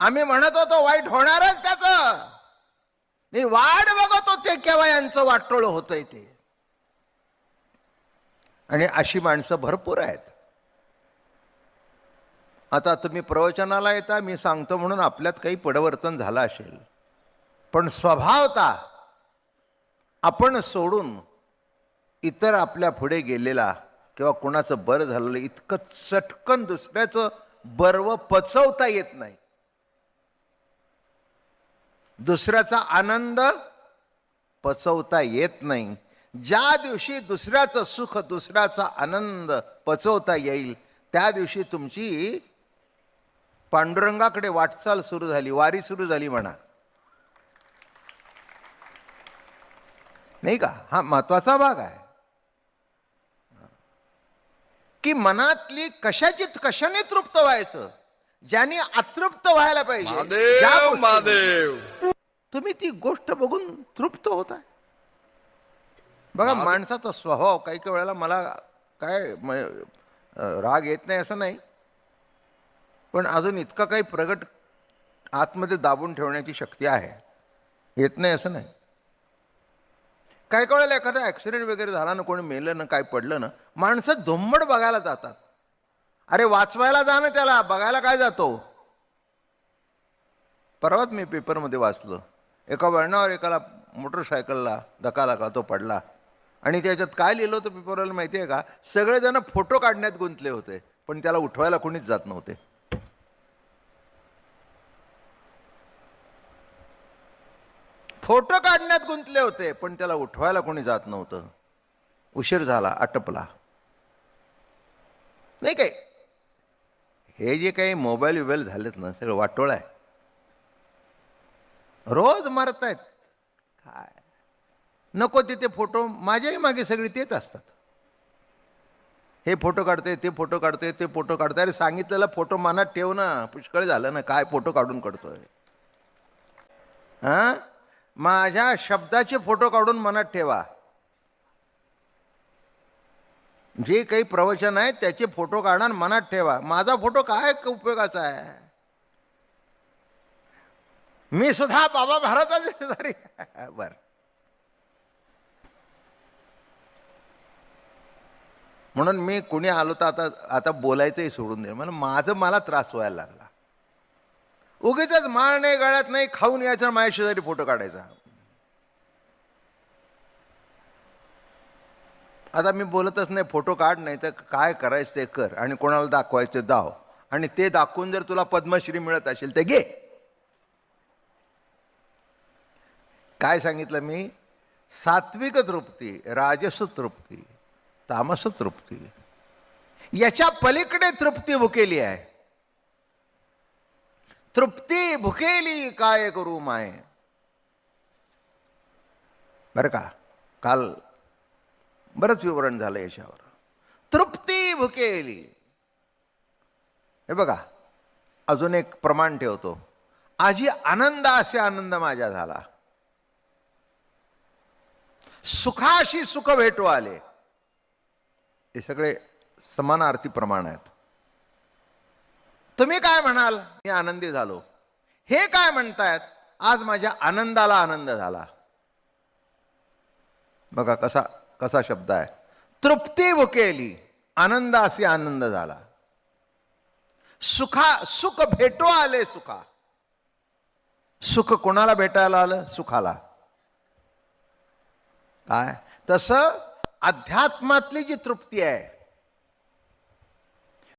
आम्ही म्हणत होतो वाईट होणारच त्याचं, मी वाट बघत होते केव्हा यांचं वाटोळ होतंय ते. आणि अशी माणसं भरपूर आहेत. आता तुम्ही प्रवचनाला येता, मी सांगतो म्हणून आपल्यात काही परिवर्तन झालं असेल, पण स्वभावता आपण सोडून इतर आपल्या पुढे गेलेला किंवा कोणाचं बरं झालेलं इतकं चटकन दुसऱ्याचं बर्व पचवता येत नाही. दुसऱ्याचा आनंद पचवता येत नाही. ज्या दिवशी दुसऱ्याचं सुख, दुसऱ्याचा आनंद पचवता येईल, त्या दिवशी तुमची पांडुरंगाकडे वाटचाल सुरू झाली, वारी सुरू झाली म्हणा, नाही का? हा महत्वाचा भाग आहे की मनातली कशाने तृप्त व्हायचं, ज्याने अतृप्त व्हायला पाहिजे. तुम्ही ती गोष्ट बघून तृप्त होताय. बघा, माणसाचा स्वभाव काही काही वेळेला मला काय राग येत नाही असं नाही, पण अजून इतका काही प्रगट आतमध्ये दाबून ठेवण्याची शक्ती आहे, येत नाही असं नाही. काही काही वेळेला एखादा ॲक्सिडेंट वगैरे झाला ना, कोणी मेलं ना, काय पडलं ना, माणसं धुम्मड बघायला जातात. अरे वाचवायला जा ना त्याला, बघायला काय जातो? परवाच मी पेपरमध्ये वाचलं, एका वळणावर एकाला मोटरसायकलला धक्का लागला, तो पडला. आणि त्याच्यात काय लिहिलं होतं पेपरवाला माहिती आहे का? सगळेजण फोटो काढण्यात गुंतले होते, पण त्याला उठवायला कोणीच जात नव्हते. फोटो काढण्यात गुंतले होते, पण त्याला उठवायला कोणी जात नव्हतं. उशीर झाला, आटपला. नाही काय, हे जे काही मोबाईल झालेत ना, सगळं वाटोळ आहे. रोज मारतायत. काय नको तिथे फोटो, माझ्याही मागे सगळी तेच असतात. हे फोटो काढते, ते फोटो काढते, ते फोटो काढते. अरे सांगितलेला फोटो मनात ठेव ना, पुष्कळ झालं ना, काय फोटो काढून काढतोय? हा, माझ्या शब्दाचे फोटो काढून मनात ठेवा. जे काही प्रवचन आहे त्याचे फोटो काढा, मनात ठेवा. माझा फोटो काय उपयोगाचा आहे? मी सुद्धा बाबा महाराजांचे शेजारी. बर, म्हणून मी कुणी आलो तर आता बोलायचंही सोडून दे. मला त्रास व्हायला लागला. उगीच माळ नाही, गळ्यात नाही, खाऊन यायचं, माझ्या शेजारी फोटो काढायचा. आता मी बोलतच नाही, फोटो काढ, नाही तर काय करायचं ते कर, आणि कोणाला दाखवायचं दाव, आणि ते दाखवून जर तुला पद्मश्री मिळत असेल ते घे. काय सांगितलं मी? सात्विक तृप्ती, राजस तृप्ती, तामस तृप्ती, याच्या पलीकडे तृप्ती भुकेली आहे. तृप्ती भुकेली काय करू माय. बरं का, काल बरंच विवरण झालं याच्यावर. तृप्ती भुकेली. हे बघा, अजून एक प्रमाण ठेवतो. आजी आनंद असे आनंद माझ्या झाला, सुखाशी सुख भेटू आले. हे सगळे समानार्थी प्रमाण आहेत. तुम्ही काय म्हणाल? मी आनंदी झालो. हे काय म्हणतायत? आज माझ्या आनंदाला आनंद झाला. बघा कसा शब्द आहे. तृप्ती भुकेली, आनंद असे आनंद झाला. सुख भेटू आले सुखा. सुख कोणाला भेटायला आलं? सुखाला. काय? तसं अध्यात्मातली जी तृप्ती आहे,